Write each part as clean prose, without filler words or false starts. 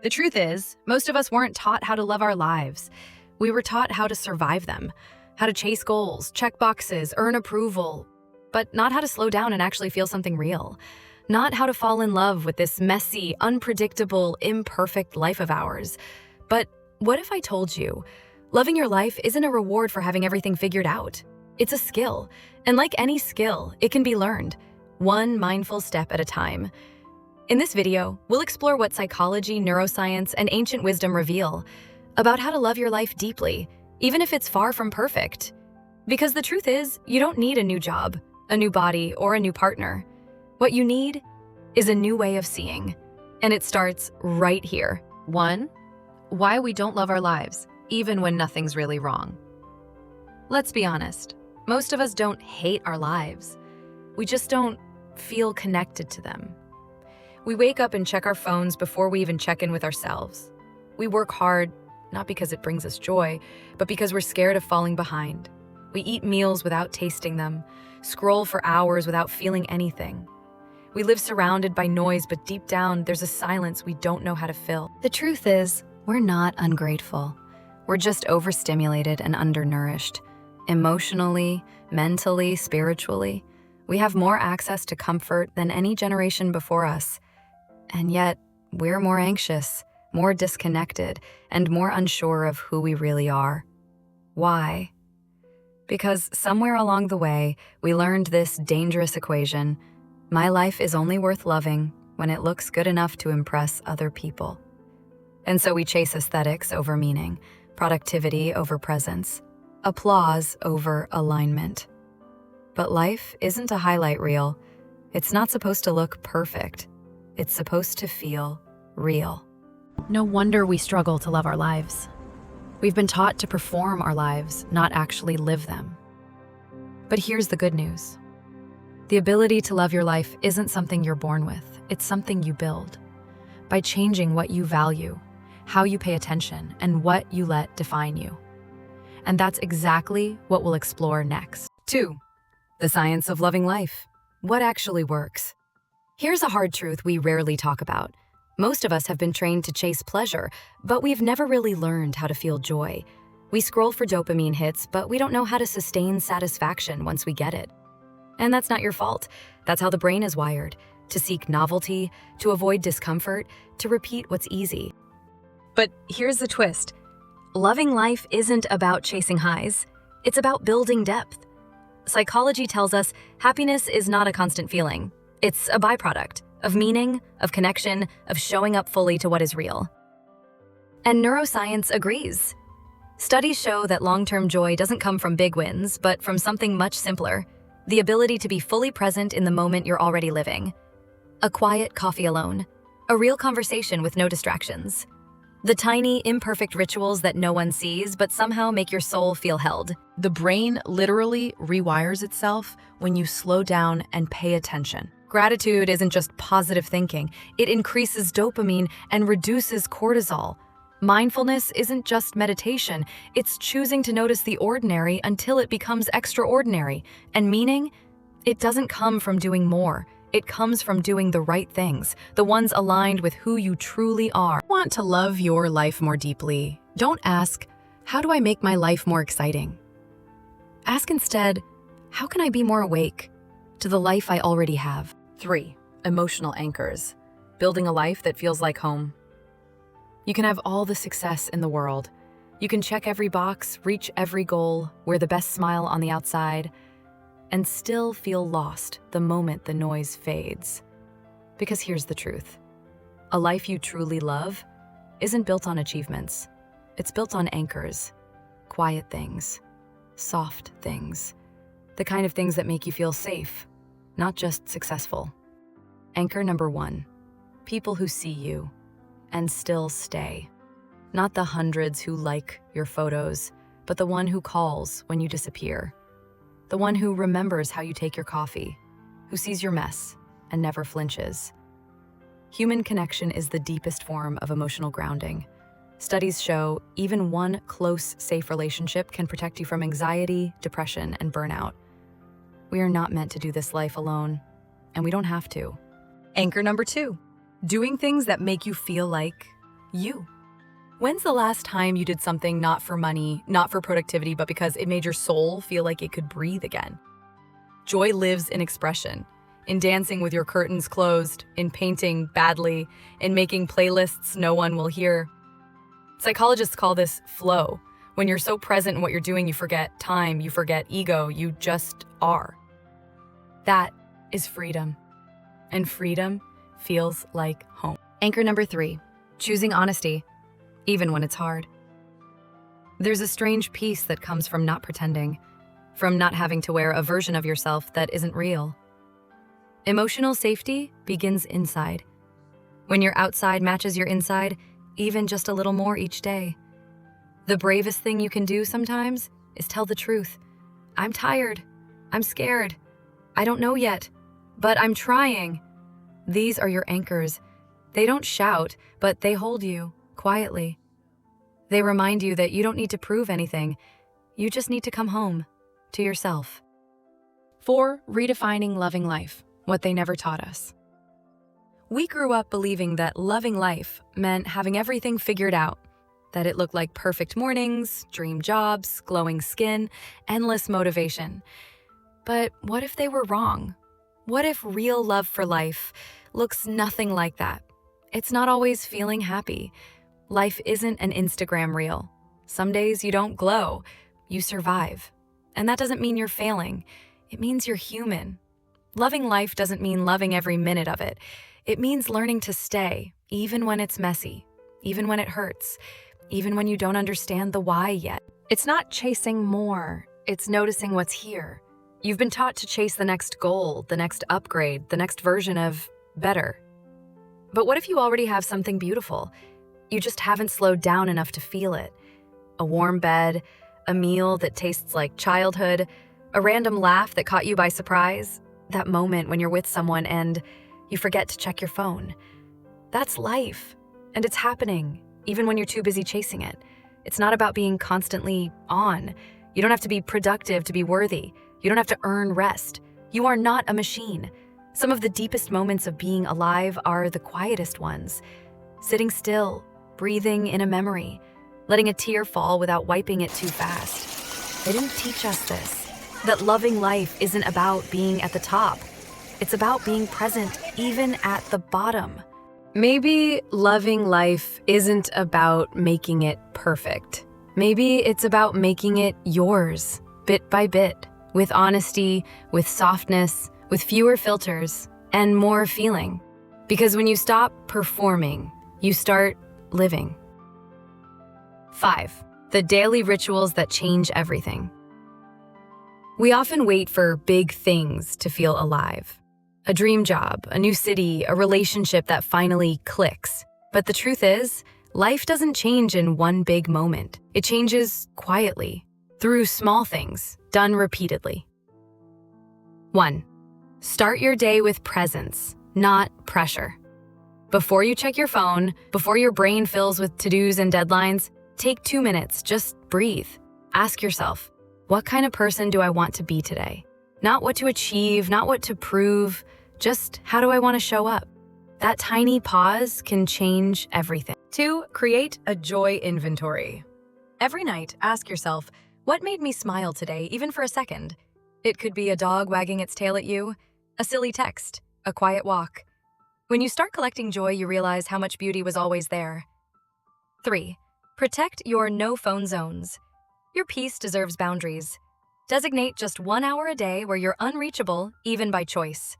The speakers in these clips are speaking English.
The truth is, most of us weren't taught how to love our lives. We were taught how to survive them, how to chase goals, check boxes, earn approval, but not how to slow down and actually feel something real. Not how to fall in love with this messy, unpredictable, imperfect life of ours. But what if I told you, loving your life isn't a reward for having everything figured out? It's a skill, and like any skill, it can be learned, one mindful step at a time. In this video, we'll explore what psychology, neuroscience, and ancient wisdom reveal about how to love your life deeply, even if it's far from perfect. Because the truth is, you don't need a new job, a new body, or a new partner. What you need is a new way of seeing, and it starts right here. 1. Why we don't love our lives, even when nothing's really wrong. Let's be honest, most of us don't hate our lives. We just don't feel connected to them. We wake up and check our phones before we even check in with ourselves. We work hard, not because it brings us joy, but because we're scared of falling behind. We eat meals without tasting them, scroll for hours without feeling anything. We live surrounded by noise, but deep down, there's a silence we don't know how to fill. The truth is, we're not ungrateful. We're just overstimulated and undernourished. Emotionally, mentally, spiritually, we have more access to comfort than any generation before us. And yet, we're more anxious, more disconnected, and more unsure of who we really are. Why? Because somewhere along the way, we learned this dangerous equation: my life is only worth loving when it looks good enough to impress other people. And so we chase aesthetics over meaning, productivity over presence, applause over alignment. But life isn't a highlight reel. It's not supposed to look perfect. It's supposed to feel real. No wonder we struggle to love our lives. We've been taught to perform our lives, not actually live them. But here's the good news. The ability to love your life isn't something you're born with. It's something you build. By changing what you value, how you pay attention, and what you let define you. And that's exactly what we'll explore next. 2. The science of loving life. What actually works? Here's a hard truth we rarely talk about. Most of us have been trained to chase pleasure, but we've never really learned how to feel joy. We scroll for dopamine hits, but we don't know how to sustain satisfaction once we get it. And that's not your fault. That's how the brain is wired: to seek novelty, to avoid discomfort, to repeat what's easy. But here's the twist. Loving life isn't about chasing highs. It's about building depth. Psychology tells us happiness is not a constant feeling. It's a byproduct of meaning, of connection, of showing up fully to what is real. And neuroscience agrees. Studies show that long-term joy doesn't come from big wins, but from something much simpler: the ability to be fully present in the moment you're already living. A quiet coffee alone, a real conversation with no distractions. The tiny, imperfect rituals that no one sees, but somehow make your soul feel held. The brain literally rewires itself when you slow down and pay attention. Gratitude isn't just positive thinking. It increases dopamine and reduces cortisol. Mindfulness isn't just meditation. It's choosing to notice the ordinary until it becomes extraordinary. And meaning, it doesn't come from doing more. It comes from doing the right things, the ones aligned with who you truly are. Want to love your life more deeply? Don't ask, how do I make my life more exciting? Ask instead, how can I be more awake to the life I already have? 3. Emotional anchors. Building a life that feels like home. You can have all the success in the world. You can check every box, reach every goal, wear the best smile on the outside, and still feel lost the moment the noise fades. Because here's the truth. A life you truly love isn't built on achievements. It's built on anchors, quiet things, soft things, the kind of things that make you feel safe, not just successful. Anchor number 1, people who see you and still stay. Not the hundreds who like your photos, but the one who calls when you disappear. The one who remembers how you take your coffee, who sees your mess and never flinches. Human connection is the deepest form of emotional grounding. Studies show even one close, safe relationship can protect you from anxiety, depression, and burnout. We are not meant to do this life alone, and we don't have to. Anchor number 2, doing things that make you feel like you. When's the last time you did something not for money, not for productivity, but because it made your soul feel like it could breathe again? Joy lives in expression, in dancing with your curtains closed, in painting badly, in making playlists no one will hear. Psychologists call this flow. When you're so present in what you're doing, you forget time, you forget ego, you just are. That is freedom. And freedom feels like home. Anchor number 3, choosing honesty, even when it's hard. There's a strange peace that comes from not pretending, from not having to wear a version of yourself that isn't real. Emotional safety begins inside. When your outside matches your inside, even just a little more each day. The bravest thing you can do sometimes is tell the truth. I'm tired. I'm scared. I don't know yet, but I'm trying. These are your anchors. They don't shout, but they hold you quietly. They remind you that you don't need to prove anything. You just need to come home to yourself. 4, redefining loving life, what they never taught us. We grew up believing that loving life meant having everything figured out, that it looked like perfect mornings, dream jobs, glowing skin, endless motivation. But what if they were wrong? What if real love for life looks nothing like that? It's not always feeling happy. Life isn't an Instagram reel. Some days you don't glow, you survive. And that doesn't mean you're failing. It means you're human. Loving life doesn't mean loving every minute of it. It means learning to stay, even when it's messy, even when it hurts, even when you don't understand the why yet. It's not chasing more, it's noticing what's here. You've been taught to chase the next goal, the next upgrade, the next version of better. But what if you already have something beautiful? You just haven't slowed down enough to feel it. A warm bed, a meal that tastes like childhood, a random laugh that caught you by surprise, that moment when you're with someone and you forget to check your phone. That's life, and it's happening, even when you're too busy chasing it. It's not about being constantly on. You don't have to be productive to be worthy. You don't have to earn rest. You are not a machine. Some of the deepest moments of being alive are the quietest ones. Sitting still, breathing in a memory, letting a tear fall without wiping it too fast. They didn't teach us this, that loving life isn't about being at the top. It's about being present even at the bottom. Maybe loving life isn't about making it perfect. Maybe it's about making it yours, bit by bit, with honesty, with softness, with fewer filters, and more feeling. Because when you stop performing, you start living. 5, the daily rituals that change everything. We often wait for big things to feel alive. A dream job, a new city, a relationship that finally clicks. But the truth is, life doesn't change in one big moment. It changes quietly, through small things, done repeatedly. 1, start your day with presence, not pressure. Before you check your phone, before your brain fills with to-dos and deadlines, take 2 minutes, just breathe. Ask yourself, what kind of person do I want to be today? Not what to achieve, not what to prove, just how do I want to show up? That tiny pause can change everything. 2, create a joy inventory. Every night, ask yourself, what made me smile today, even for a second? It could be a dog wagging its tail at you, a silly text, a quiet walk. When you start collecting joy, you realize how much beauty was always there. 3, protect your no-phone zones. Your peace deserves boundaries. Designate just 1 hour a day where you're unreachable, even by choice.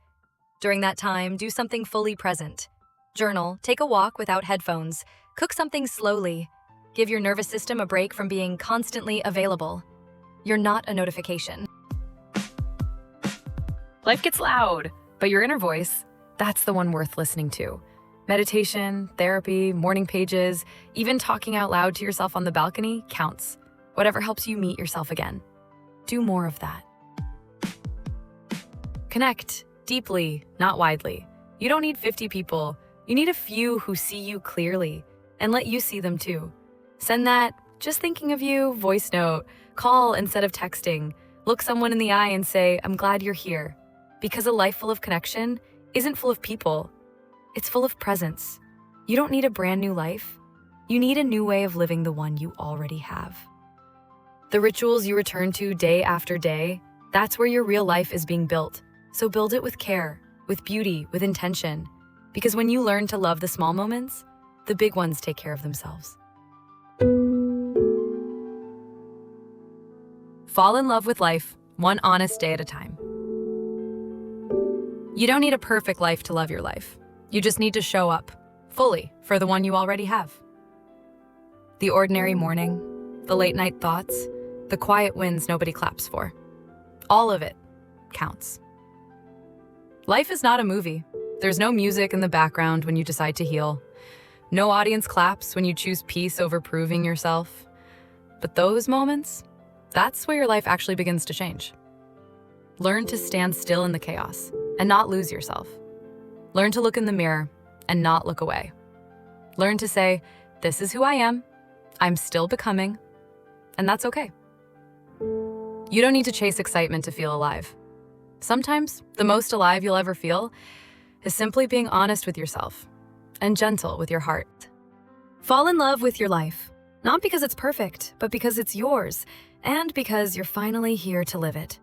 During that time, do something fully present. Journal, take a walk without headphones, cook something slowly. Give your nervous system a break from being constantly available. You're not a notification. Life gets loud, but your inner voice, that's the one worth listening to. Meditation, therapy, morning pages, even talking out loud to yourself on the balcony counts. Whatever helps you meet yourself again. Do more of that. Connect deeply, not widely. You don't need 50 people. You need a few who see you clearly and let you see them too. Send that "just thinking of you" voice note. Call instead of texting. Look someone in the eye and say, "I'm glad you're here." Because a life full of connection isn't full of people. It's full of presence. You don't need a brand new life. You need a new way of living the one you already have. The rituals you return to day after day, that's where your real life is being built. So build it with care, with beauty, with intention. Because when you learn to love the small moments, the big ones take care of themselves. Fall in love with life, one honest day at a time. You don't need a perfect life to love your life. You just need to show up, fully, for the one you already have. The ordinary morning, the late night thoughts, the quiet wins nobody claps for. All of it counts. Life is not a movie. There's no music in the background when you decide to heal. No audience claps when you choose peace over proving yourself. But those moments, that's where your life actually begins to change. Learn to stand still in the chaos and not lose yourself. Learn to look in the mirror and not look away. Learn to say, this is who I am, I'm still becoming, and that's okay. You don't need to chase excitement to feel alive. Sometimes the most alive you'll ever feel is simply being honest with yourself and gentle with your heart. Fall in love with your life, not because it's perfect, but because it's yours, and because you're finally here to live it.